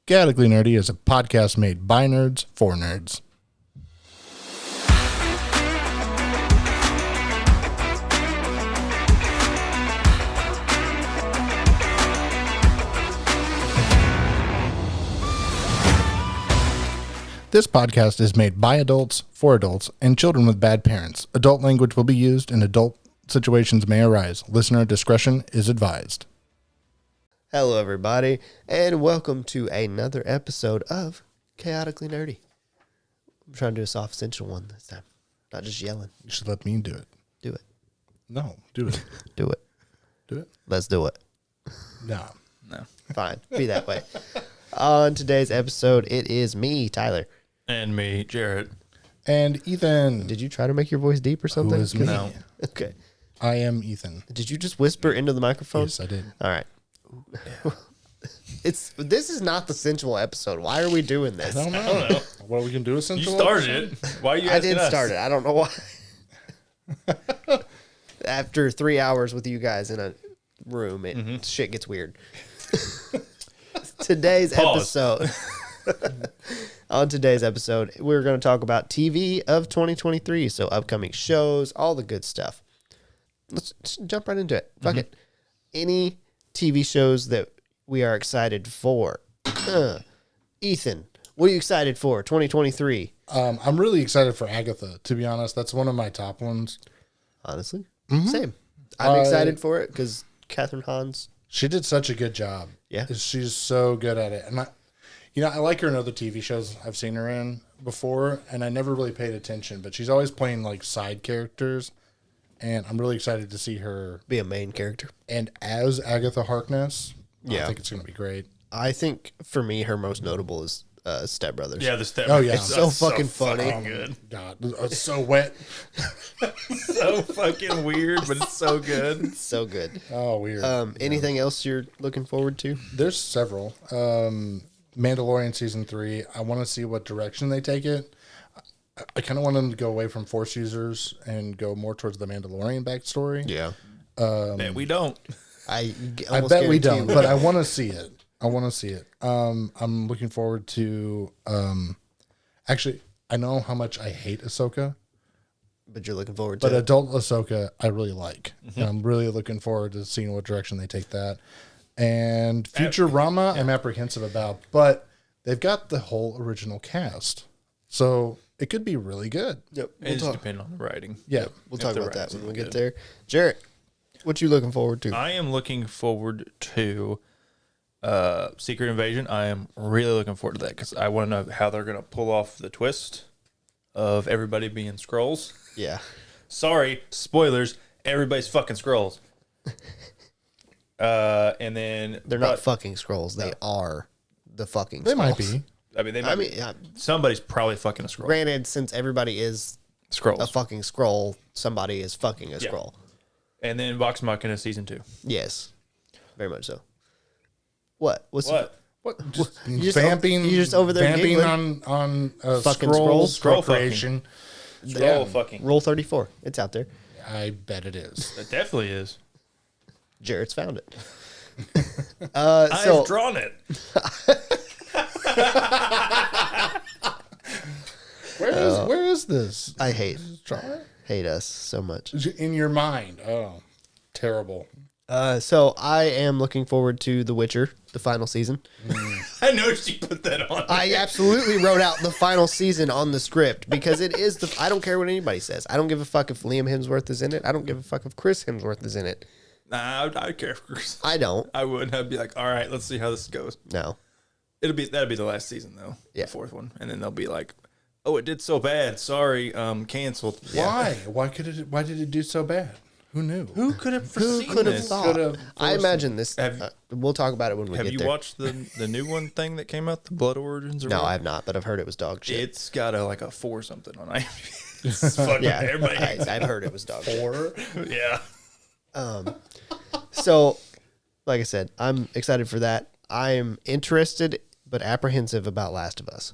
Chaotically Nerdy is a podcast made by nerds for nerds. This podcast is made by adults, for adults, and children with bad parents. Adult language will be used and adult situations may arise. Listener discretion is advised. Hello, everybody, and welcome to another episode of Chaotically Nerdy. I'm trying to do a soft, sensual one this time, not just yelling. You should let me do it. Do it. No, do it. Do it. Do it? Let's do it. No. Fine. Be that way. On today's episode, it is me, Tyler. And me, Jarrett. And Ethan. Did you try to make your voice deep or something? Who is me? No. Okay. I am Ethan. Did you just whisper into the microphone? Yes, I did. All right. This is not the sensual episode. Why are we doing this? I don't know. What we can do is You sensual. started it. Why are you I asking did us? start it. I don't know why. After 3 hours with you guys in a room, shit gets weird. Today's episode. On today's episode, we're going to talk about TV of 2023. So upcoming shows, all the good stuff. Let's just jump right into it. Fuck it. Any TV shows that we are excited for? Ethan, what are you excited for 2023? I'm really excited for Agatha, to be honest. That's one of my top ones. Honestly, same. I'm excited for it because Catherine Hahn's. She did such a good job. Yeah. She's so good at it. And I like her in other TV shows I've seen her in before, and I never really paid attention, but she's always playing like side characters, and I'm really excited to see her Be a main character. and as Agatha Harkness. Yeah. I think it's going to be great. I think for me, her most notable is Step Brothers. Yeah, the step. Oh, yeah. It's so fucking funny. Good. God, it's so wet. So fucking weird, but it's so good. So good. Oh, weird. Anything else you're looking forward to? There's several. Mandalorian season 3. I want to see what direction they take it. I kind of want them to go away from Force users and go more towards the Mandalorian backstory. Yeah. Bet we don't. I bet we don't, but I want to see it. I'm looking forward to. Actually, I know how much I hate Ahsoka, But you're looking forward but to it. adult Ahsoka I really like. And I'm really looking forward to seeing what direction they take that. And Futurama, I'm apprehensive about, but they've got the whole original cast, so it could be really good. Yep. It just depends on the writing. Yeah, We'll If talk the about that writing's when we good. get there. Jarrett, what you looking forward to? I am looking forward to Secret Invasion. I am really looking forward to that because I want to know how they're going to pull off the twist of everybody being Skrulls. Yeah. Sorry, spoilers. Everybody's fucking Skrulls. And then They're not fucking scrolls. They are the fucking they might Skrulls. be. I mean, they might. yeah, Somebody's probably fucking a Skrull. granted, since everybody is Skrulls. a fucking scroll, somebody is fucking a Yeah. scroll. And then Vox Machina season 2. Yes. Very much so. What? What's What? What? Just You just vamping. you just over there vamping giggling? on Fucking scroll Skrull procreation. Skrull fucking. Rule 34. It's out there. I bet it is. It definitely is. Jarrett's found it. I've drawn it. Where is this? I hate Draw it? us so much. In your mind. Oh, terrible. So I am looking forward to The Witcher, the final season. I know she put that on. I absolutely wrote out the final season on the script because it is I don't care what anybody says. I don't give a fuck if Liam Hemsworth is in it. I don't give a fuck if Chris Hemsworth is in it. Nah, I'd care for Chris. I don't. I would. I'd be like, all right, let's see how this goes. No. That'll be the last season though. Yeah. The fourth one, and then they'll be like, oh, it did so bad. Sorry, canceled. Why? Why did it do so bad? Who knew? Who could have Who foreseen could have this? thought? I imagine this. Have- We'll talk about it when we Have get you there. watched the new one thing that came out, the Blood Origins? Or No, whatever? I have not, but I've heard it was dog shit. It's got a 4 something on IMDb. It's fucking Yeah, everybody. hates I've heard it was dog shit. Or it. Yeah. So, like I said, I'm excited for that. I'm interested but apprehensive about Last of Us.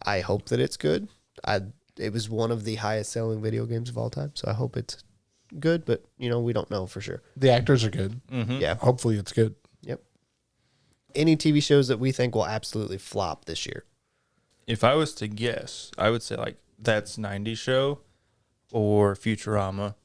I hope that it's good. It was one of the highest selling video games of all time, so I hope it's good, but we don't know for sure. the actors are good. Yeah. Hopefully it's good. Yep. Any TV shows that we think will absolutely flop this year? If I was to guess, I would say like That's 90s Show or Futurama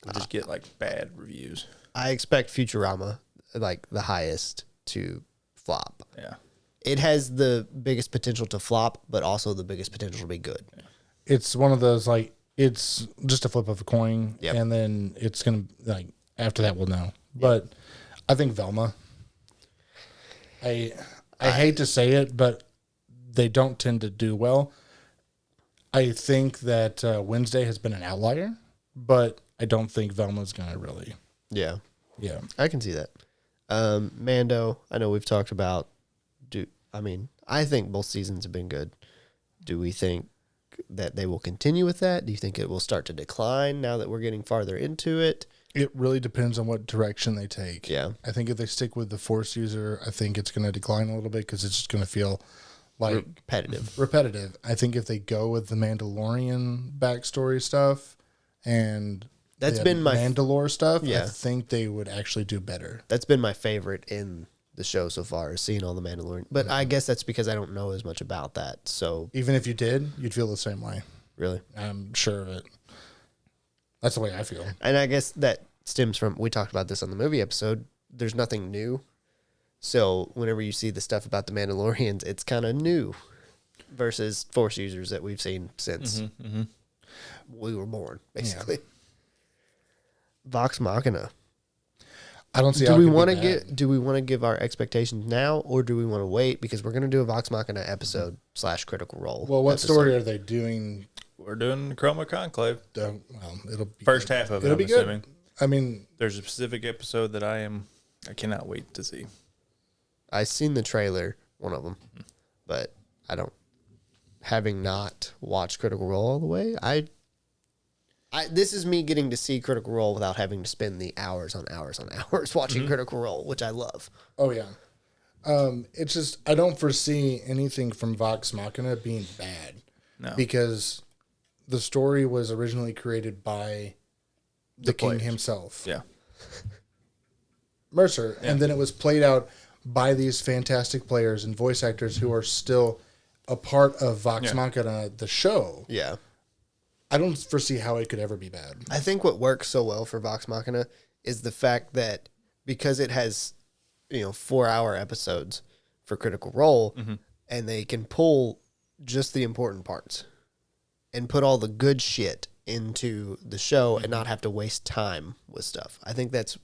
would just get like bad reviews. I expect Futurama, like the highest, to flop. Yeah. It has the biggest potential to flop, but also the biggest potential to be good. Yeah. It's one of those, like, it's just a flip of a coin, Yep. and then it's going to, like, after that we'll know. Yep. But I think Velma, I hate to say it, but they don't tend to do well. I think that Wednesday has been an outlier, but I don't think Velma's going to really. Yeah. Yeah. I can see that. Mando, I know we've talked about. I think both seasons have been good. Do we think that they will continue with that? Do you think it will start to decline now that we're getting farther into it? It really depends on what direction they take. Yeah. I think if they stick with the Force user, I think it's going to decline a little bit because it's just going to feel like repetitive. I think if they go with the Mandalorian backstory stuff and that's been my Mandalore stuff, yeah. I think they would actually do better. That's been my favorite in the show so far, is seeing all the Mandalorian. But I guess that's because I don't know as much about that. So even if you did, you'd feel the same way. Really? I'm sure of it. That's the way I feel. And I guess that stems from, we talked about this on the movie episode, there's nothing new. So whenever you see the stuff about the Mandalorians, it's kind of new versus Force users that we've seen since we were born, basically. Yeah. Vox Machina. I don't see. Do we want to give our expectations now, or do we want to wait because we're going to do a Vox Machina episode / Critical Role? Well, what story are they doing? We're doing Chroma Conclave. Well, it'll be first half of it. It'll be good. I mean, there's a specific episode that I cannot wait to see. I seen the trailer, one of them, but having not watched Critical Role all the way, this is me getting to see Critical Role without having to spend the hours on hours on hours watching Critical Role, which I love. Oh, yeah. It's just, I don't foresee anything from Vox Machina being bad. No. Because the story was originally created by the king himself. Yeah. Mercer. Yeah. And then it was played out by these fantastic players and voice actors who are still a part of Vox Machina, the show. Yeah. I don't foresee how it could ever be bad. I think what works so well for Vox Machina is the fact that because it has, 4-hour episodes for Critical Role, and they can pull just the important parts and put all the good shit into the show and not have to waste time with stuff. I think that's...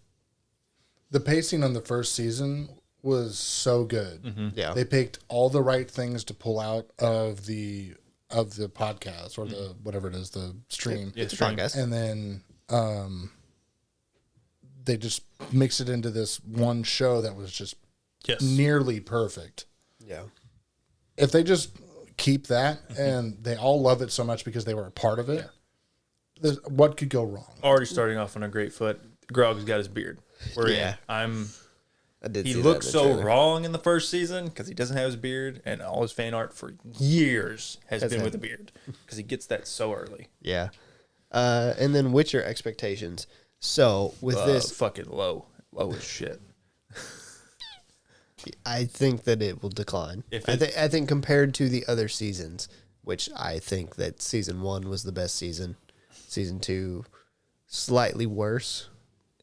The pacing on the first season was so good. Yeah. They picked all the right things to pull out of the podcast or the whatever it is, the stream. It's a podcast. And then they just mixed it into this one show that was just nearly perfect. Yeah. If they just keep that and they all love it so much because they were a part of it, what could go wrong? Already starting off on a great foot. Grog's got his beard. He looked so wrong in the first season because he doesn't have his beard, and all his fan art for years has been with a beard because he gets that so early. Yeah. And then Witcher expectations. So with this, fucking low as shit. I think that it will decline. I think compared to the other seasons, which I think that season 1 was the best season, season 2 slightly worse.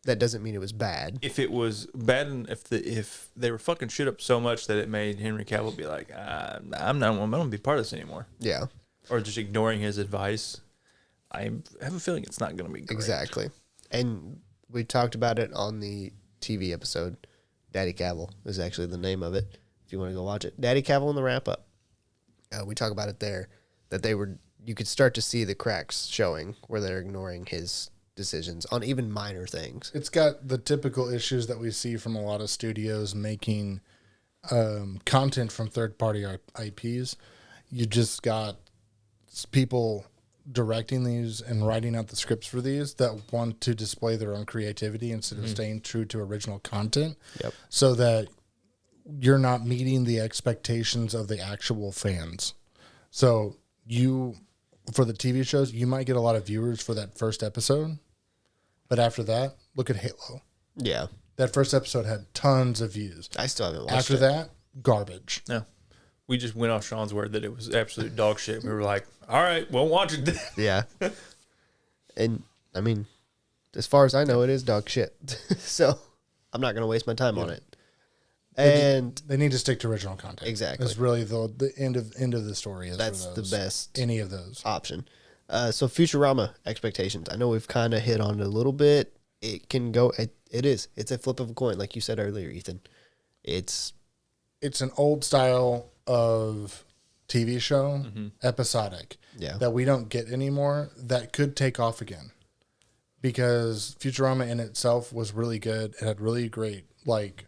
That doesn't mean it was bad. If it was bad, and if they were fucking shit up so much that it made Henry Cavill be like, I'm not going to be part of this anymore. Yeah. Or just ignoring his advice, I have a feeling it's not going to be great. Exactly. And we talked about it on the TV episode. Daddy Cavill is actually the name of it, if you want to go watch it. Daddy Cavill in the wrap-up. We talk about it there, that you could start to see the cracks showing where they're ignoring his decisions on even minor things. It's got the typical issues that we see from a lot of studios making content from third-party IPs. You just got people directing these and writing out the scripts for these that want to display their own creativity instead of staying true to original content. Yep. So that you're not meeting the expectations of the actual fans. So for the TV shows, you might get a lot of viewers for that first episode. But after that, look at Halo. Yeah. That first episode had tons of views. I still haven't watched After it. that, garbage. No. We just went off Sean's word that it was absolute dog shit. We were like, all right, won't watch it then. Yeah. And, I mean, as far as I know, it is dog shit. So, I'm not going to waste my time on it. And they need to stick to original content. Exactly. It's really the end of the story. Is that's for the those, best any of those. option. So, Futurama expectations. I know we've kind of hit on it a little bit. It can go, it is. It's a flip of a coin, like you said earlier, Ethan. It's an old style of TV show, episodic, that we don't get anymore, that could take off again. Because Futurama in itself was really good. It had really great, like,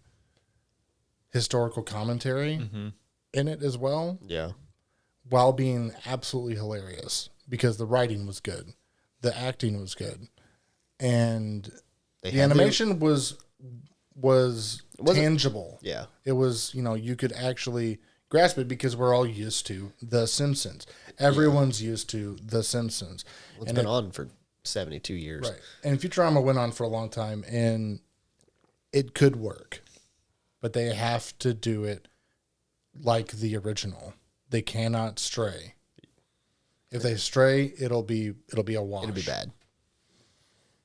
historical commentary in it as well. Yeah. While being absolutely hilarious. Because the writing was good. The acting was good. And the animation was tangible. Yeah. It was, you could actually grasp it because we're all used to The Simpsons. Everyone's used to The Simpsons. It's been on for 72 years. Right. And Futurama went on for a long time, and it could work. But they have to do it like the original. They cannot stray. If they stray, it'll be a wash. It'll be bad.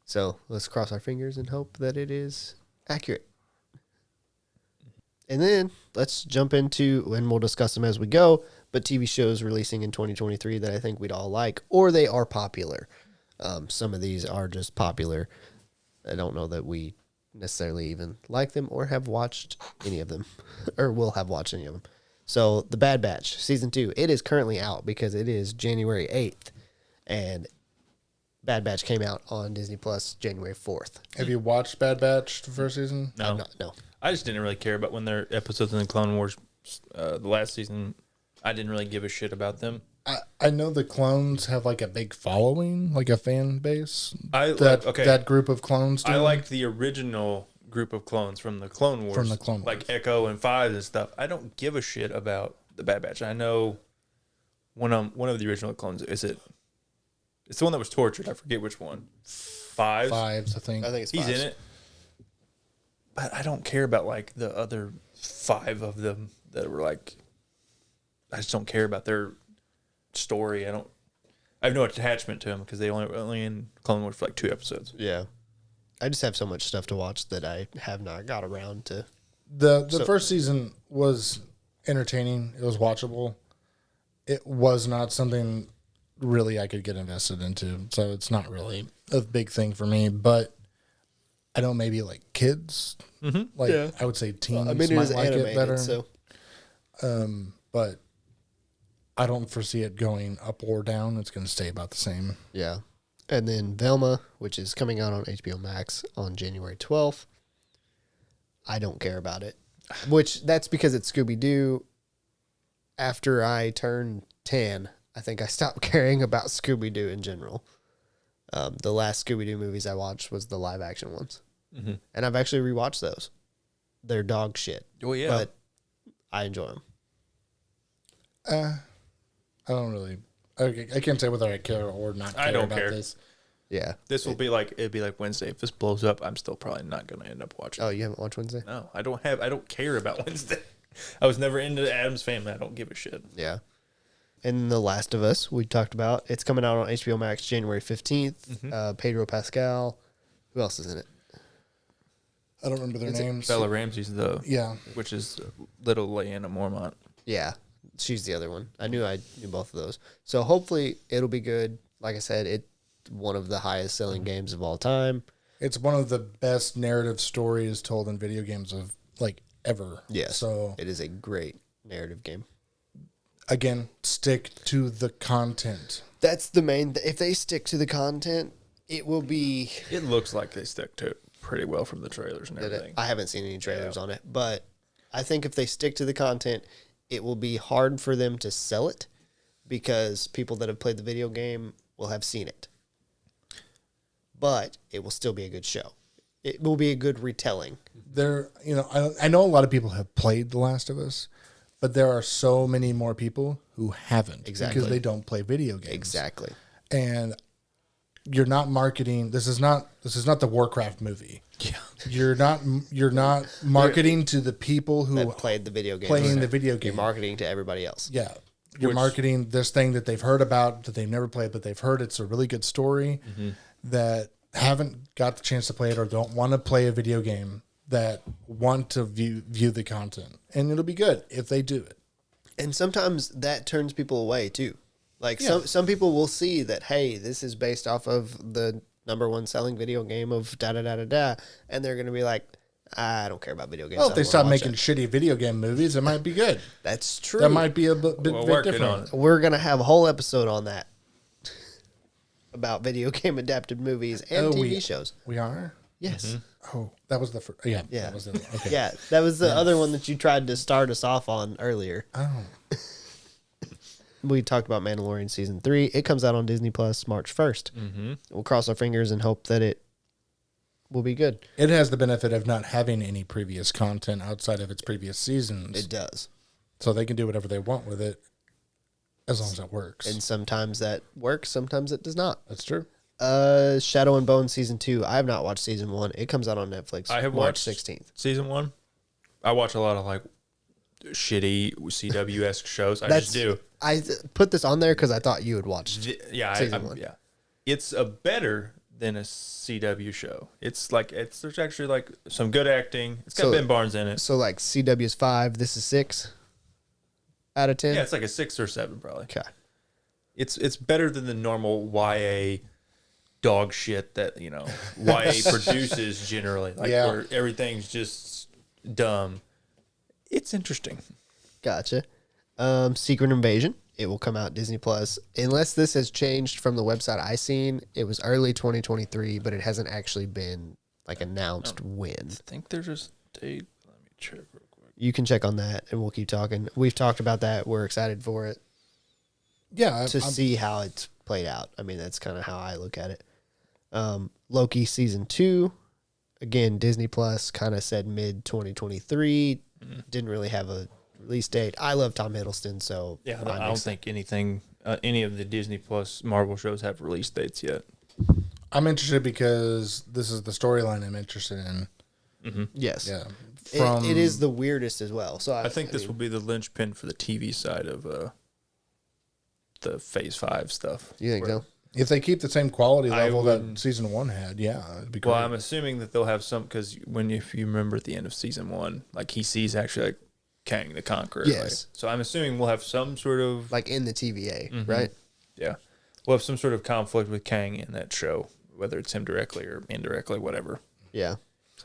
So let's cross our fingers and hope that it is accurate. And then let's jump into, and we'll discuss them as we go, but TV shows releasing in 2023 that I think we'd all like, or they are popular. Some of these are just popular. I don't know that we necessarily even like them or have watched any of them, or will have watched any of them. So The Bad Batch, Season 2, it is currently out because it is January 8th, and Bad Batch came out on Disney Plus January 4th. Have you watched Bad Batch the first season? No. No. I just didn't really care about when their episodes in the Clone Wars, the last season. I didn't really give a shit about them. I know the clones have like a big following, like a fan base. Okay. That group of clones. I liked the original group of clones from the Clone Wars. From the Clone Wars. Like Echo and Fives and stuff. I don't give a shit about the Bad Batch. I know one of the original clones. It's the one that was tortured. I forget which one. Fives, I think. I think it's he's Fives. in it. But I don't care about like the other 5 of them that were like. I just don't care about their story. I have no attachment to them because they only in Clone Wars for like 2 episodes. Yeah. I just have so much stuff to watch that I have not got around to. The first season was entertaining. It was watchable. It was not something really I could get invested into, so it's not really a big thing for me. But I know maybe like kids, I would say teens I mean, it might is like animated, it better. so. But I don't foresee it going up or down. It's going to stay about the same. Yeah. And then Velma, which is coming out on HBO Max on January 12th. I don't care about it. Which, that's because it's Scooby-Doo. After I turned 10, I think I stopped caring about Scooby-Doo in general. The last Scooby-Doo movies I watched was the live-action ones. Mm-hmm. And I've actually rewatched those. They're dog shit. Oh, yeah. But I enjoy them. I don't really. I can't say whether I care or not care I don't about care. this. Yeah. It'd be like Wednesday. If this blows up, I'm still probably not going to end up watching. Oh, you haven't watched Wednesday? No, I don't care about Wednesday. I was never into Addams Family. I don't give a shit. Yeah. And The Last of Us, we talked about. It's coming out on HBO Max January 15th. Mm-hmm. Pedro Pascal. Who else is in it? I don't remember their names. Bella Ramsey's Yeah. which is little Lyanna Mormont. Yeah. She's the other one. I knew both of those. So hopefully it'll be good. Like I said, it's one of the highest selling games of all time. It's one of the best narrative stories told in video games of like ever. Yes. So it is a great narrative game. again, stick to the content. That's the main. If they stick to the content, it will be. It looks like they stick to it pretty well from the trailers and everything. I haven't seen any trailers on it, but I think if they stick to the content, it will be hard for them to sell it because people that have played the video game will have seen it. But it will still be a good show. It will be a good retelling. I know a lot of people have played The Last of Us, but there are so many more people who haven't. Exactly. Because they don't play video games. Exactly. And you're not marketing. This is not the Warcraft movie. Yeah. You're not marketing to the people who That played the video game. playing the video You're game. marketing to everybody else. Yeah. You're Which- marketing this thing that they've heard about, that they've never played, but they've heard it's a really good story, that haven't got the chance to play it or don't want to play a video game, that want to view the content. And it'll be good if they do it. And sometimes that turns people away too. Like Yeah. some people will see that, hey, this is based off of the #1 selling video game of da da da da da, and they're gonna be like, I don't care about video games. Well, I if they don't stop wanna watch making it. shitty video game movies, it might be good. That's true. That might be a bit We're working different. on it. We're gonna have a whole episode on that about video game adapted movies and Oh, TV shows. We are? Yes. Oh, that was the first. Yeah. Yeah. That was the, okay. Yeah, that was the other one that you tried to start us off on earlier. Oh. We talked about Mandalorian season 3. It comes out on Disney Plus March 1st. Mm-hmm. We'll cross our fingers and hope that it will be good. It has the benefit of not having any previous content outside of its previous seasons. It does. So they can do whatever they want with it as long as it works. And sometimes that works, sometimes it does not. That's true. Shadow and Bone season 2. I have not watched season 1. It comes out on Netflix I have March watched 16th. season 1. I watch a lot of like shitty CW-esque shows. I just do. I put this on there because I thought you had watched. Yeah, Season 1. yeah. It's a better than a CW show. It's like there's actually like some good acting. It's got So- Ben Barnes in it. So like CW's 5, this is 6 out of 10? Yeah, it's like a 6 or 7 probably. Okay. It's better than the normal YA dog shit that YA produces generally, like Yeah. where everything's just dumb. It's interesting. Gotcha. Secret Invasion. It will come out Disney Plus. Unless this has changed from the website I seen, it was early 2023, but it hasn't actually been like announced when. I think there's a date. Let me check real quick. You can check on that and we'll keep talking. We've talked about that. We're excited for it Yeah. to see how it's played out. I mean, that's kind of how I look at it. Loki season 2. Again, Disney Plus kind of said mid 2023. Didn't really have a release date. I love Tom Hiddleston, so Yeah, mine I don't makes- think any of the Disney Plus Marvel shows have release dates yet. I'm interested because this is the storyline I'm interested in. Yes. Yeah. It is the weirdest as well. So I think this will be the linchpin for the TV side of the Phase 5 stuff. You think so? If they keep the same quality I level that wouldn't- season 1 had, yeah, it'd be great. Well, I'm assuming that they'll have some because if you remember at the end of season 1, like he sees actually like Kang the Conqueror. Yes. Like, so I'm assuming we'll have some sort of Like in the TVA, right? yeah, we'll have some sort of conflict with Kang in that show, whether it's him directly or indirectly, whatever. Yeah.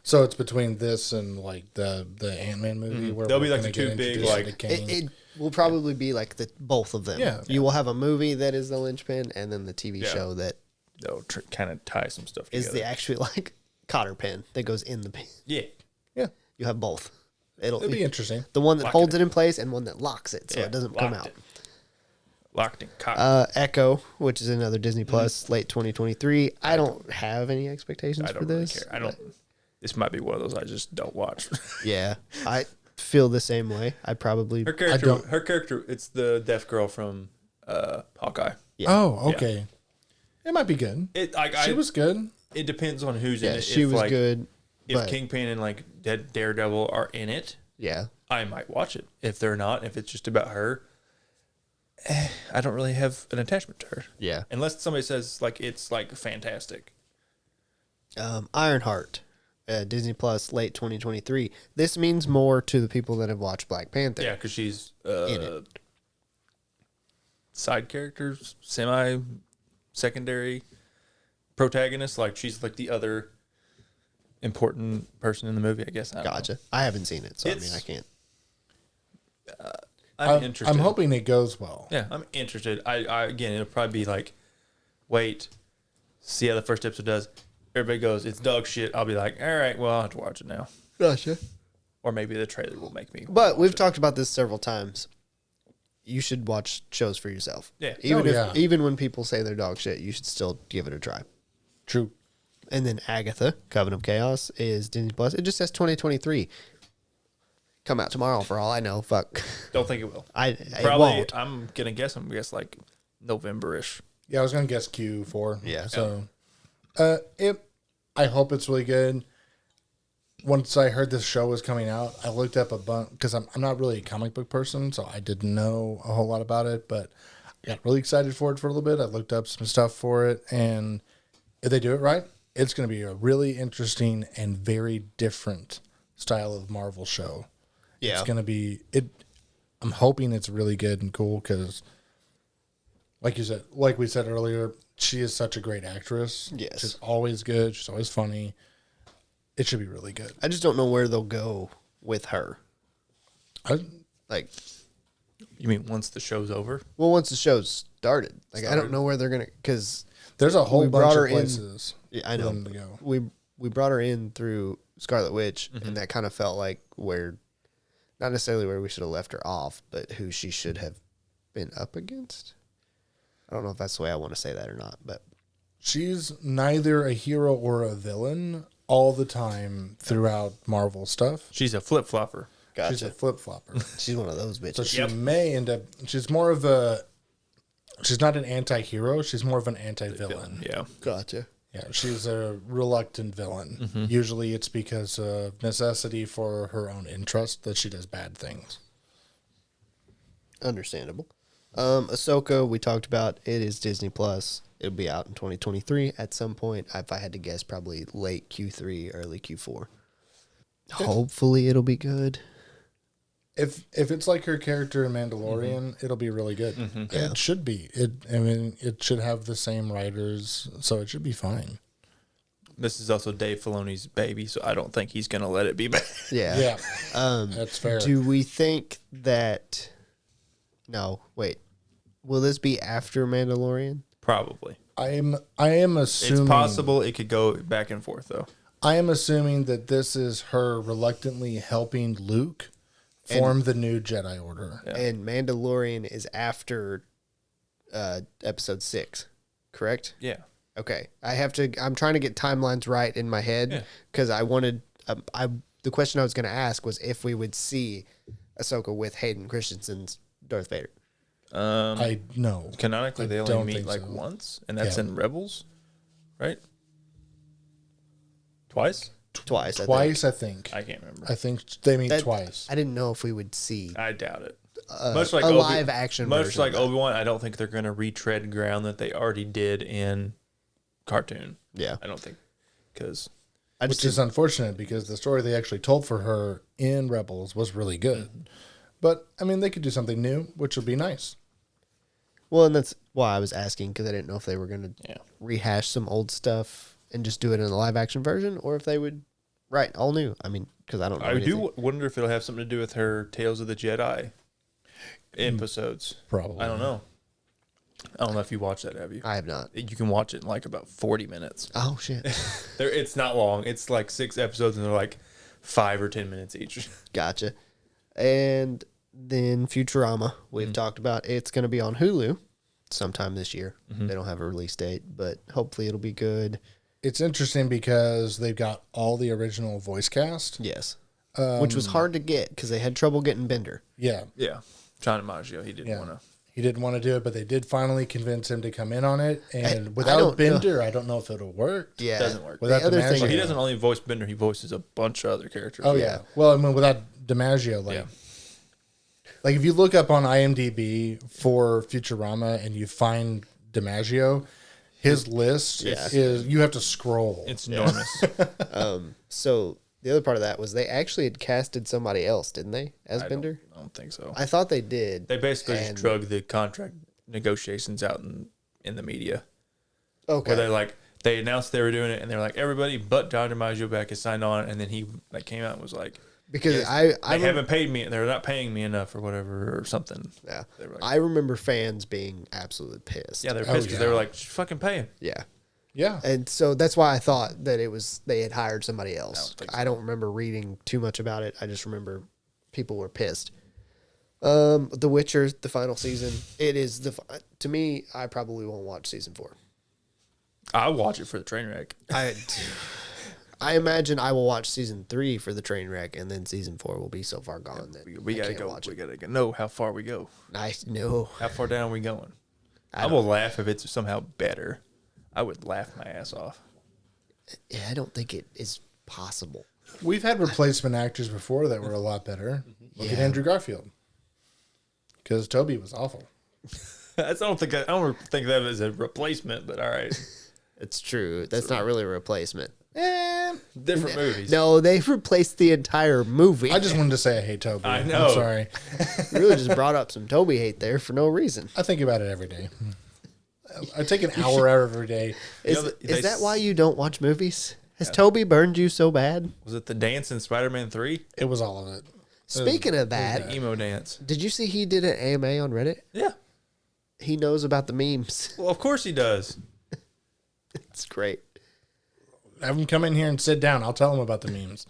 So it's between this and like the Ant-Man movie where They'll be we're like the gonna two get big, introduced like- to Kang. It will probably be like both of them. Yeah. You will have a movie that is the linchpin and then the TV Yeah. show that They'll kind of tie some stuff is together. the actual like cotter pin that goes in the pin. Yeah, yeah, You have both. it'd be interesting. the one that Locking holds it in place and one that locks it so yeah, it doesn't come out. Locked in cotton. Echo, which is another Disney Plus, late 2023. I don't have any expectations I for don't really this. care. I don't. This might be one of those I just don't watch. Yeah, I feel the same way. I'd probably. Her character. It's the deaf girl from Hawkeye. Yeah. Oh, okay. It might be good. She was good. It depends on who's in Yeah, it. she If, was like, good. If but Kingpin and like Daredevil are in it, yeah, I might watch it. If they're not, if it's just about her, I don't really have an attachment to her. yeah. Unless somebody says like it's like fantastic. Ironheart, Disney Plus, late 2023. This means more to the people that have watched Black Panther. Yeah, because she's In it. side characters, secondary protagonist. Like she's like the other important person in the movie, I guess. I don't know. Gotcha. I haven't seen it, so I mean, It's- I can't. I'm interested. I'm hoping it goes well. Yeah, I'm interested. I again, it'll probably be like, wait, see how the first episode does. Everybody goes, it's dog shit. I'll be like, all right, well, I'll have to watch it now. Gotcha. Or maybe the trailer will make me. But we've talked about this several times. You should watch shows for yourself. Yeah. Even when people say they're dog shit, you should still give it a try. True. And then Agatha, Coven of Chaos, is Disney Plus. It just says 2023. Come out tomorrow for all I know. Fuck. Don't think it will. It Probably, won't. I'm gonna guess like November-ish. Yeah, I was gonna guess Q4. Yeah. So I hope it's really good. Once I heard this show was coming out, I looked up a bunch because I'm not really a comic book person, so I didn't know a whole lot about it. But I got really excited for it for a little bit. I looked up some stuff for it, and if they do it right, it's going to be a really interesting and very different style of Marvel show. Yeah. It's going to be it. I'm hoping it's really good and cool because, like you said, like we said earlier, she is such a great actress. Yes. She's always good. She's always funny. It should be really good. I just don't know where they'll go with her. Like, You mean once the show's over? well, once the show's started, like I don't know where they're gonna because there's a whole we brought bunch her of in- places. yeah, I for know them to go. we brought her in through Scarlet Witch, and that kind of felt like where, not necessarily where we should have left her off, but who she should have been up against. I don't know if that's the way I want to say that or not, but She's neither a hero or a villain all the time throughout Marvel stuff. She's a flip flopper. gotcha. She's a flip flopper. She's one of those So bitches. she may end up. She's more of a. She's not an anti-hero. She's more of an anti-villain. Yeah. Gotcha. Yeah, she's a reluctant villain. Usually, it's because of necessity for her own interest that she does bad things. Understandable. Ahsoka, we talked about. It is Disney Plus. It'll be out in 2023 at some point. If I had to guess, probably late Q3, early Q4. Hopefully, it'll be good. If it's like her character in Mandalorian, it'll be really good. And Yeah. it should be. It should have the same writers, so it should be fine. This is also Dave Filoni's baby, so I don't think he's gonna let it be bad. Yeah. Yeah, that's fair. Do we think that? No, wait. Will this be after Mandalorian? Probably. I am assuming It's possible it could go back and forth though. I am assuming that this is her reluctantly helping Luke form the new Jedi Order. Yeah. And Mandalorian is after episode 6, correct? Yeah. Okay. I'm trying to get timelines right in my head because I wanted, the question I was going to ask was if we would see Ahsoka with Hayden Christensen's Darth Vader. I know. Canonically, they only don't meet think like so. once, and that's Yeah. in Rebels, right? Twice? Twice. Twice, I think. I can't remember. I think they meet That- twice. I didn't know if we would see I doubt it. a live action much version like of that. Obi-Wan, I don't think they're going to retread ground that they already did in cartoon. Yeah. I don't think because I just Which is unfortunate because the story they actually told for her in Rebels was really good. But, I mean, they could do something new, which would be nice. well, and that's why I was asking because I didn't know if they were going to yeah, rehash some old stuff and just do it in a live action version or if they would write all new. I mean, because I don't know. I anything. do wonder if it'll have something to do with her Tales of the Jedi episodes. Probably. I don't know. I don't know if you watched that. Have you? I have not. You can watch it in like about 40 minutes. Oh shit! It's not long. It's like 6 episodes, and they're like 5 or 10 minutes each. Gotcha. And then Futurama, we've talked about. It's going to be on Hulu sometime this year. They don't have a release date, but hopefully it'll be good. It's interesting because they've got all the original voice cast. Yes, which was hard to get because they had trouble getting Bender. Yeah. Yeah, John DiMaggio. He didn't Yeah. want to. He didn't want to do it, but they did finally convence him to come in on it. And I without don't know. Bender, I don't know if it'll work. Yeah, Doesn't work. Without the other DiMaggio. thing, Well, he doesn't only voice Bender. He voices a bunch of other characters. Oh, yeah. Well, I mean, without DiMaggio, like if you look up on IMDb for Futurama and you find DiMaggio, his list is, you have to scroll. It's enormous. So the other part of that was they actually had casted somebody else, didn't they, as Bender? I don't think so. I thought they did. They basically And- just drug the contract negotiations out in the media. Okay. Where they announced they were doing it, and they're like, everybody but John DiMaggio back is signed on, and then he came out and was like, because yes, I they haven't paid me, they're not paying me enough or whatever or something. yeah, They were like, I remember fans being absolutely pissed. yeah, they're pissed because they were like, just fucking pay him. Yeah. Yeah. And so that's why I thought that it was they had hired somebody else. think so. I don't remember reading too much about it. I just remember people were pissed. The Witcher, the final season. It is to me. I probably won't watch season 4. I'll watch it for the train wreck. I imagine I will watch season 3 for the train wreck, and then season 4 will be so far gone that We I gotta can't go. watch We it. gotta know how far we go. No. How far down are we going? I will laugh if it's somehow better. I would laugh my ass off. I don't think it is possible. We've had replacement actors before that were a lot better. Look at Andrew Garfield. Because Tobey was awful. I don't think that as a replacement, but all right. It's true. That's not really a replacement. Different movies. No, they replaced the entire movie. I just wanted to say I hate Tobey. I know. I'm sorry. You really just brought up some Tobey hate there for no reason. I think about it every day. I take an hour every day. Is that why you don't watch movies? Has Tobey burned you so bad? Was it the dance in Spider-Man 3? It was all of it. Speaking of that, The emo dance. did you see he did an AMA on Reddit? Yeah. He knows about the memes. Well, of course he does. It's great. Have him come in here and sit down. I'll tell him about the memes.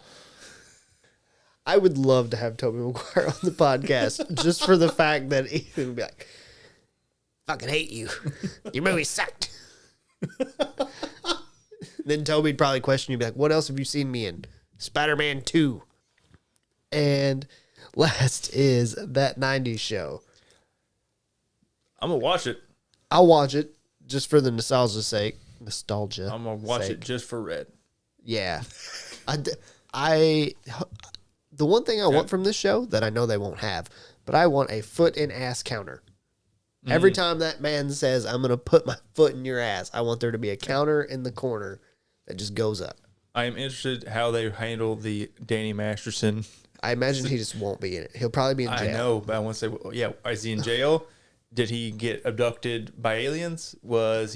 I would love to have Tobey Maguire on the podcast just for the fact that he would be like, fucking hate you. Your movie sucked. Then Toby'd probably question you, be like, what else have you seen me in? Spider-Man 2. And last is That 90s Show. I'm going to watch it. I'll watch it just for the nostalgia's sake. Nostalgia. I'm going to watch it just for Red. Yeah. The one thing I want from this show that I know they won't have, but I want a foot in ass counter. Every time that man says, I'm going to put my foot in your ass, I want there to be a counter in the corner that just goes up. I am interested how they handle the Danny Masterson. I imagine he just won't be in it. He'll probably be in jail. I know, but I want to say, well, yeah, is he in jail? Did he get abducted by aliens? Did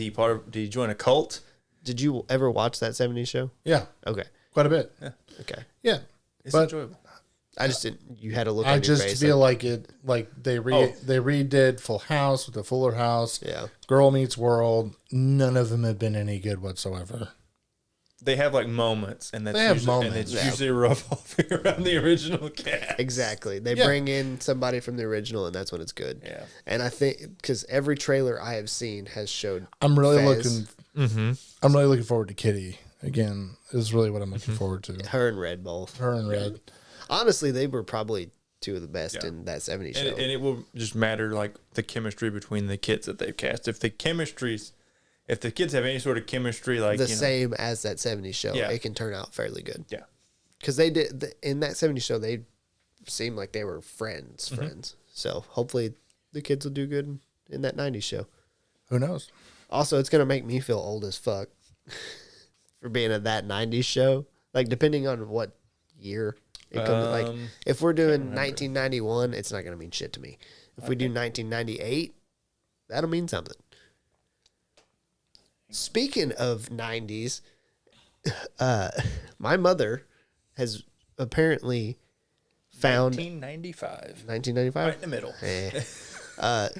he join a cult? Did you ever watch that 70s show? Yeah, Okay. quite a bit. Yeah. Okay. Yeah, It's but enjoyable. I just didn't. You had to look I on your just face. feel like they redid Full House with the Fuller House. Yeah. Girl Meets World. None of them have been any good whatsoever. They have like moments, and that's They have usually, moments. and it's Yeah. usually revolving around the original cast. Exactly. They Yeah. bring in somebody from the original, and that's when it's good. Yeah. And I think because every trailer I have seen has showed. I'm really Fez. I'm really looking forward to Kitty again. Is really what I'm looking forward to. Her and Red both. Her and Red. Honestly, they were probably two of the best Yeah. in that 70s show. And it will just matter like the chemistry between the kids that they've cast. If the kids have any sort of chemistry, like the same as that 70s show, Yeah. it can turn out fairly good. yeah, Because they did in that 70s show, they seemed like they were friends. So hopefully the kids will do good in that 90s show. Who knows? Also, it's gonna make me feel old as fuck for being at that 90s show. Like depending on what year it comes. Like if we're doing 1991, it's not gonna mean shit to me. If we do 1998, that'll mean something. Speaking of 90s, my mother has apparently found 1995, 1995. right in the middle.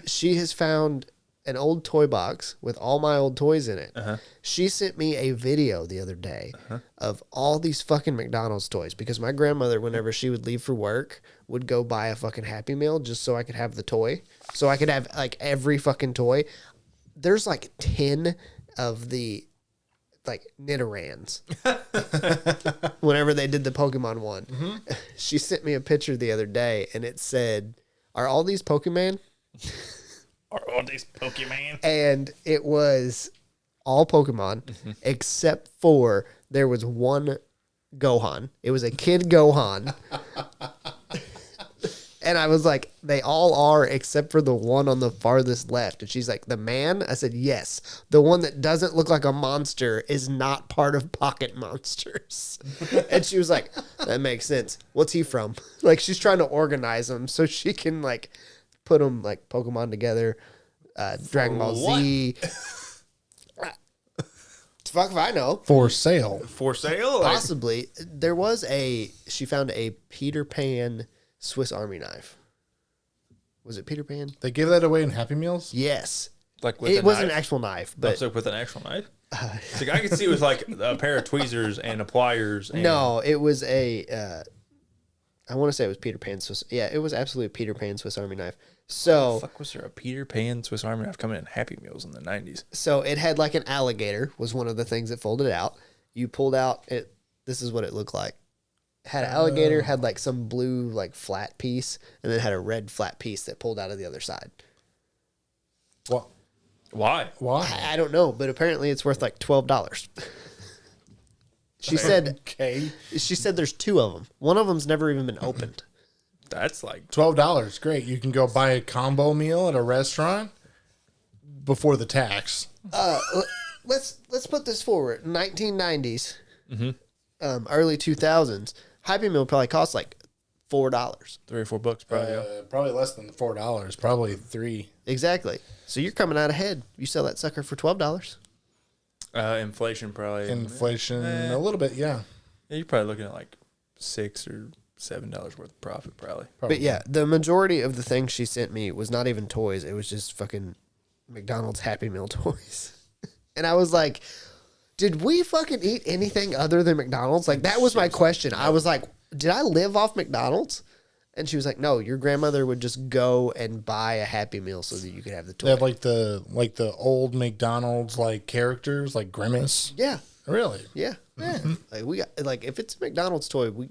She has found an old toy box with all my old toys in it. She sent me a video the other day of all these fucking McDonald's toys because my grandmother, whenever she would leave for work, would go buy a fucking Happy Meal just so I could have the toy. So I could have like every fucking toy. There's like 10 of the like Nitterans whenever they did the Pokemon one. She sent me a picture the other day and it said, are all these Pokemon? Are all these Pokemon? And it was all Pokemon except for there was one Gohan. It was a kid Gohan. And I was like, they all are except for the one on the farthest left. And she's like, the man? I said, yes. The one that doesn't look like a monster is not part of Pocket Monsters. And she was like, that makes sense. What's he from? Like, she's trying to organize them so she can, like, put them, like, Pokemon together. Dragon Ball Z. Fuck if I know. For sale. For sale? Like, Possibly. She found a Peter Pan Swiss Army knife. Was it Peter Pan? They give that away in Happy Meals? Yes. like with It a wasn't knife? an actual knife, But but with an actual knife? Like, I could see it was like a pair of tweezers and a pliers. And no, it was I want to say it was Peter Pan Swiss. Yeah, it was absolutely a Peter Pan Swiss Army knife. So, fuck, was there a Peter Pan Swiss Army knife coming in Happy Meals in the 90s? so it had like an alligator was one of the things that folded out. You pulled out it. This is what it looked like. Had an alligator, had like some blue like flat piece, and then had a red flat piece that pulled out of the other side. Why? Why? I don't know, but apparently it's worth like $12. She said Okay. she said there's 2 of them. One of them's never even been opened. That's like $12. Great. You can go buy a combo meal at a restaurant before the tax. Let's put this forward. 1990s, early 2000s. Happy Meal probably cost like $4. $3 or $4 probably. Yeah. Probably less than $4. Probably $3. Exactly. So you're coming out ahead. You sell that sucker for $12. Inflation probably. Inflation, a little bit, yeah. Yeah, you're probably looking at like $6 or $7 worth of profit probably. But yeah, the majority of the things she sent me was not even toys. It was just fucking McDonald's Happy Meal toys. And I was like, did we fucking eat anything other than McDonald's? Like, that was my question. I was like, did I live off McDonald's? And she was like, no, your grandmother would just go and buy a Happy Meal so that you could have the toy. They have like the old McDonald's like characters, like Grimace. Yeah. Really? Yeah. Like, we got, like, if it's a McDonald's toy, we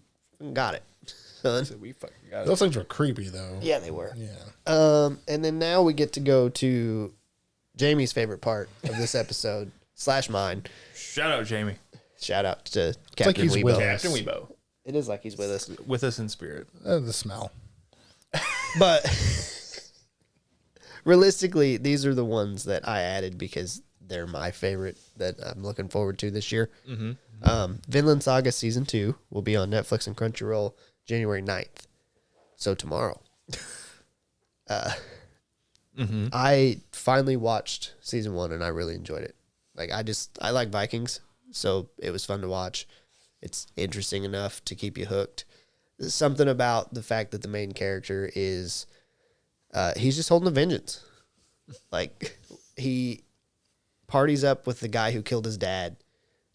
got it. Son. So we fucking got it. Those things were creepy though. Yeah, they were. Yeah. And then now we get to go to Jamie's favorite part of this episode / mine. Shout out Jamie. Shout out to Captain he's Weebo. with us. Captain Weebo. It is like he's with us. With us in spirit. The smell. But realistically, these are the ones that I added because they're my favorite that I'm looking forward to this year. Vinland Saga Season 2 will be on Netflix and Crunchyroll January 9th. So tomorrow. I finally watched Season 1 and I really enjoyed it. Like, I like Vikings, so it was fun to watch. It's interesting enough to keep you hooked. There's something about the fact that the main character is, he's just holding a vengeance. Like, he parties up with the guy who killed his dad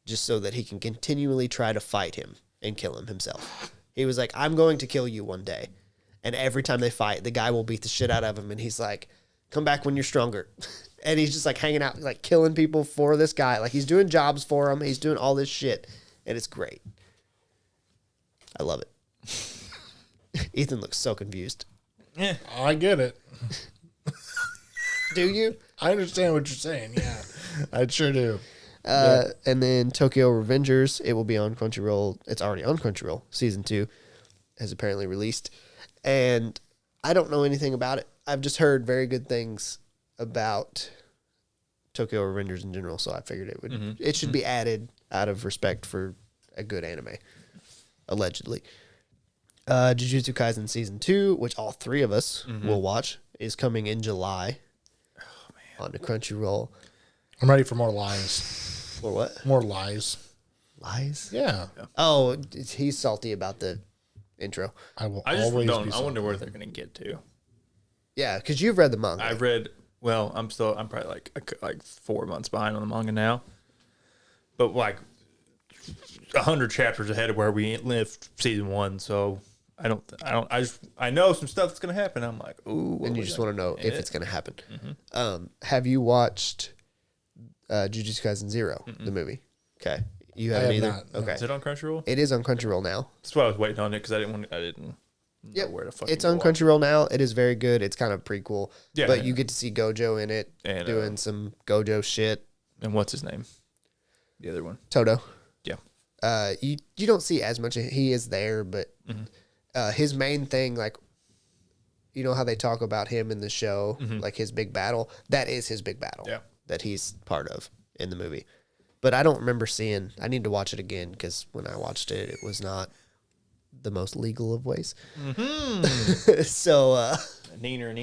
just so that he can continually try to fight him and kill him himself. He was like, I'm going to kill you one day. And every time they fight, the guy will beat the shit out of him. And he's like, come back when you're stronger. And he's just like hanging out, like killing people for this guy. Like, he's doing jobs for him. He's doing all this shit. And it's great. I love it. Ethan looks so confused. Yeah. I get it. Do you? I understand what you're saying. Yeah, I sure do. And then Tokyo Revengers, it will be on Crunchyroll. It's already on Crunchyroll. Season 2 has apparently released. And I don't know anything about it. I've just heard very good things about Tokyo Revengers in general, so I figured it would it should be added out of respect for a good anime, allegedly. Jujutsu Kaisen Season 2, which all 3 of us will watch, is coming in July on the Crunchyroll. I'm ready for more lies. For what? More lies. Lies? Yeah. Oh, he's salty about the intro. I will I just always don't. be I wonder where they're gonna get to. Yeah, because you've read the manga. I've read. Well, I'm probably like 4 months behind on the manga now, but like 100 chapters ahead of where we lived Season 1. So I know some stuff that's gonna happen. I'm like, ooh, and you just want to know if it's going to happen. Have you watched Jujutsu Kaisen 0, the movie? Okay. You haven't have either? not, no. Okay. Is it on Crunchyroll? It is on Crunchyroll now. That's why I was waiting on it because I didn't know where to fucking It's on go. Crunchyroll now. It is very good. It's kind of prequel. Yeah, But yeah. you get to see Gojo in it And, doing some Gojo shit. And what's his name? The other one. Toto. Yeah. You don't see as much. He is there, but his main thing, like, you know how they talk about him in the show, like his big battle? That is his big battle that he's part of in the movie. But I don't remember seeing, I need to watch it again because when I watched it, it was not the most legal of ways. So, Neener.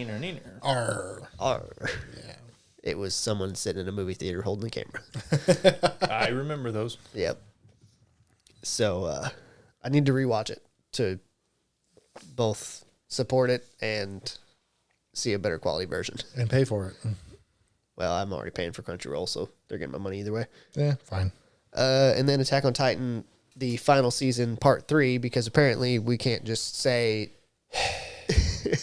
it was someone sitting in a movie theater holding the camera. I remember those. Yep. So, I need to rewatch it to both support it and see a better quality version. And pay for it. Well, I'm already paying for Crunchyroll, so they're getting my money either way. Yeah, fine. And then Attack on Titan, the final season, part 3, because apparently we can't just say...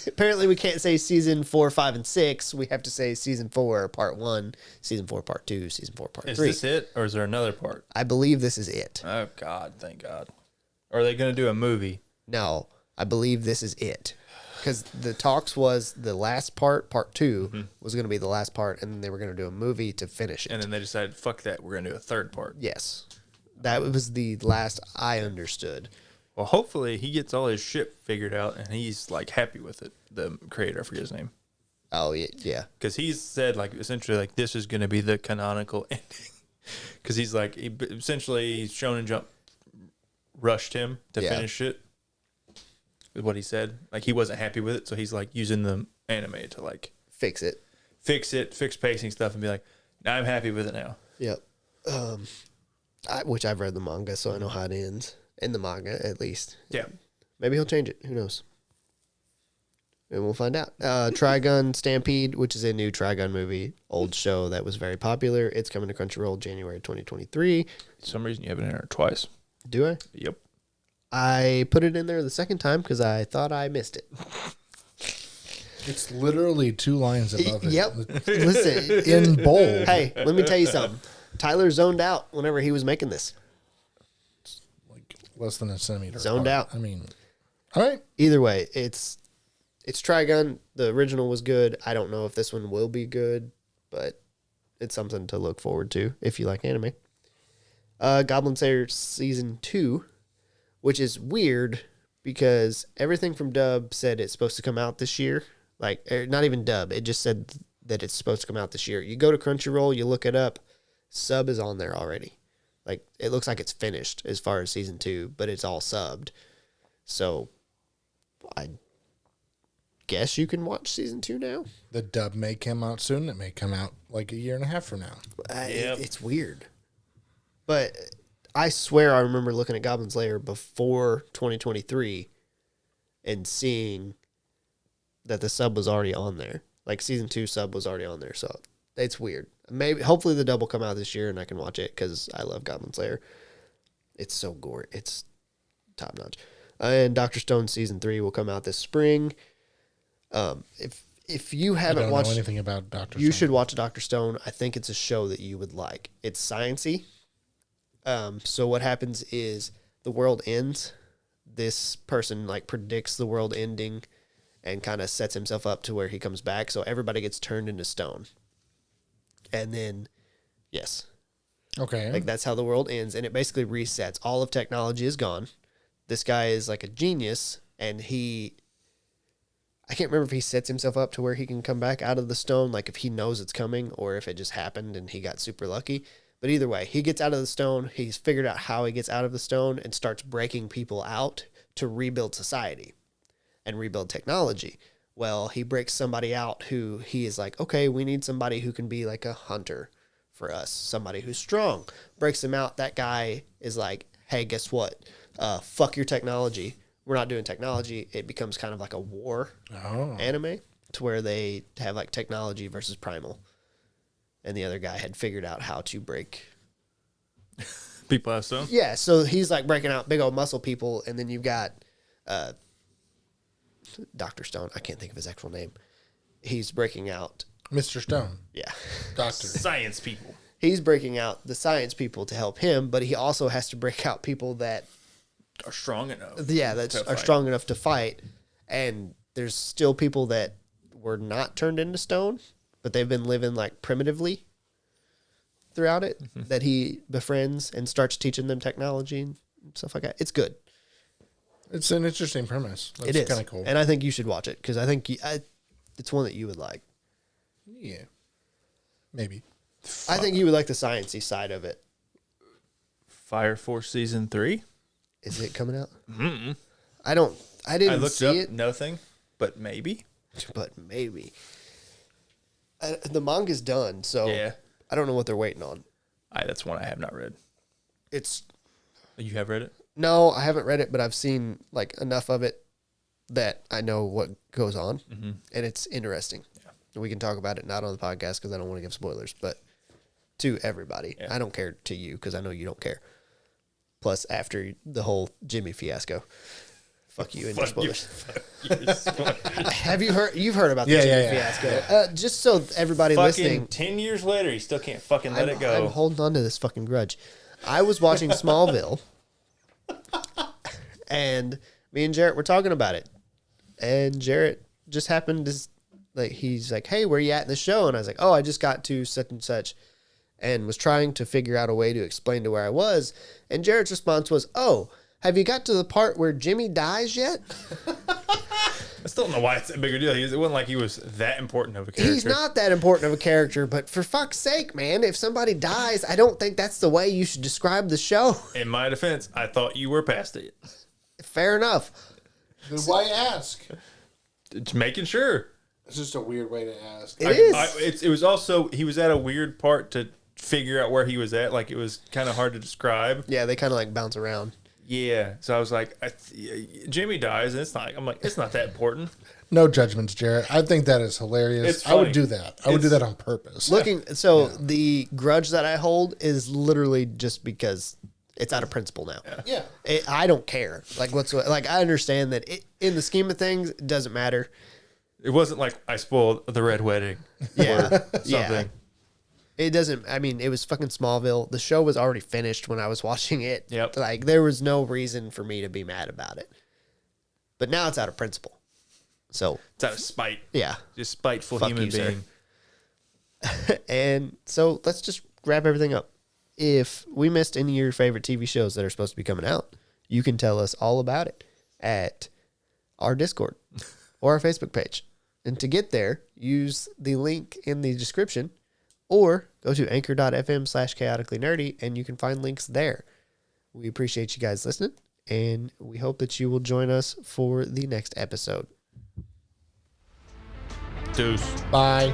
apparently we can't say season 4, 5, and 6. We have to say season 4, part 1, season 4, part 2, season 4, part 3. Is this it, or is there another part? I believe this is it. Oh, God, thank God. Are they going to do a movie? No, I believe this is it. Because the talks was the last part, part 2, was going to be the last part, and then they were going to do a movie to finish it. And then they decided, fuck that, we're going to do a third part. Yes. That was the last I understood. Well, hopefully he gets all his shit figured out and he's like happy with it. The creator, I forget his name. Oh yeah. Because he's said like essentially like this is going to be the canonical ending. Because he's like essentially Shonen Jump rushed him to finish it. Is what he said. Like he wasn't happy with it, so he's like using the anime to like fix it, fix pacing stuff, and be like, "Now I'm happy with it now." Yep. Which I've read the manga, so I know how it ends in the manga at least. Yeah. Maybe he'll change it. Who knows? And we'll find out. Trigun Stampede, which is a new Trigun movie, old show that was very popular. It's coming to Crunchyroll January 2023. For some reason you have it in there twice. Do I? Yep. I put it in there the second time because I thought I missed it. It's literally 2 lines above it. Yep. Listen, In bold. hey, let me tell you something. Tyler zoned out whenever he was making this. Like less than a centimeter. Zoned apart. out. I mean, all right. Either way, it's Trigun. The original was good. I don't know if this one will be good, but it's something to look forward to if you like anime. Goblin Slayer Season 2, which is weird because everything from Dub said it's supposed to come out this year. Like, not even Dub. It just said that it's supposed to come out this year. You go to Crunchyroll, you look it up. Sub is on there already. Like, it looks like it's finished as far as Season 2, but it's all subbed. So, I guess you can watch Season 2 now. The dub may come out soon. It may come out like a year and a half from now. It's weird. But I swear I remember looking at Goblin Slayer before 2023 and seeing that the sub was already on there. Like Season 2 sub was already on there. So it's weird. Hopefully the dub will come out this year and I can watch it because I love Goblin Slayer. It's so gory. It's top notch. And Dr. Stone Season 3 will come out this spring. If you haven't watched anything about Dr. Stone. You should watch Dr. Stone. I think it's a show that you would like. It's science-y. So what happens is the world ends. This person like predicts the world ending and kind of sets himself up to where he comes back. So everybody gets turned into stone. And then, yes. Okay. Like that's how the world ends. And it basically resets. All of technology is gone. This guy is like a genius and I can't remember if he sets himself up to where he can come back out of the stone, like if he knows it's coming or if it just happened and he got super lucky. But either way, he gets out of the stone. He's figured out how he gets out of the stone and starts breaking people out to rebuild society and rebuild technology. Well, he breaks somebody out who he is like, okay, we need somebody who can be like a hunter for us, somebody who's strong. Breaks him out. That guy is like, hey, guess what? Fuck your technology. We're not doing technology. It becomes kind of like a war anime to where they have like technology versus primal. And the other guy had figured out how to break people have stone. Yeah, so he's like breaking out big old muscle people, and then you've got Dr. Stone. I can't think of his actual name. He's breaking out Mr. Stone. Yeah. Doctor. Science people. He's breaking out the science people to help him, but he also has to break out people that Are strong enough. yeah, that are strong enough to fight. And there's still people that were not turned into stone, but they've been living like primitively throughout it, that he befriends and starts teaching them technology and stuff like that. It's good. It's an interesting premise. That's It is kind of cool. and I think you should watch it because I think it's one that you would like. Yeah. Maybe. I think you would like the sciencey side of it. Fire Force Season 3? Is it coming out? Mm-mm. I didn't I looked see up, it, nothing, but maybe. but maybe. The manga's done, so Yeah. I don't know what they're waiting on. That's one I have not read. It's You have read it? no, I haven't read it, but I've seen like enough of it that I know what goes on, and it's interesting. Yeah. We can talk about it not on the podcast because I don't want to give spoilers, but to everybody. Yeah. I don't care to you because I know you don't care. Plus, after the whole Jimmy fiasco, fuck you and your spoilers. Have you heard? You've heard about the Jimmy fiasco. Yeah. Just so everybody listening, 10 years later, he still can't fucking let it go. I'm holding on to this fucking grudge. I was watching Smallville, and me and Jarrett were talking about it, and Jarrett just happened to he's like, "Hey, where you at in the show?" And I was like, "Oh, I just got to such and such," and was trying to figure out a way to explain to where I was. And Jared's response was, "Oh, have you got to the part where Jimmy dies yet?" I still don't know why it's a bigger deal. It wasn't like he was that important of a character. He's not that important of a character, but for fuck's sake, man, if somebody dies, I don't think that's the way you should describe the show. In my defense, I thought you were past it. Fair enough. Then why ask? It's making sure. It's just a weird way to ask. It is. It was also, he was at a weird part to figure out where he was at. Like, it was kind of hard to describe. Yeah, they kind of like bounce around. Yeah. So I was like, Jimmy dies, and I'm like, it's not that important. No judgments, Jared. I think that is hilarious. It's I would funny. do that. I would do that on purpose. The grudge that I hold is literally just because it's out of principle now. Yeah. I don't care. Like whatsoever. Like I understand that in the scheme of things, it doesn't matter. It wasn't like I spoiled the red wedding. Yeah. Or something. Yeah. It doesn't. I mean, it was fucking Smallville. The show was already finished when I was watching it. Yep. Like there was no reason for me to be mad about it. But now it's out of principle. So It's out of spite. yeah. Just spiteful Fuck human you, sir. being. And so let's just wrap everything up. If we missed any of your favorite TV shows that are supposed to be coming out, you can tell us all about it at our Discord or our Facebook page. And to get there, use the link in the description or go to anchor.fm/chaotically-nerdy and you can find links there. We appreciate you guys listening and we hope that you will join us for the next episode. Deuce. Bye.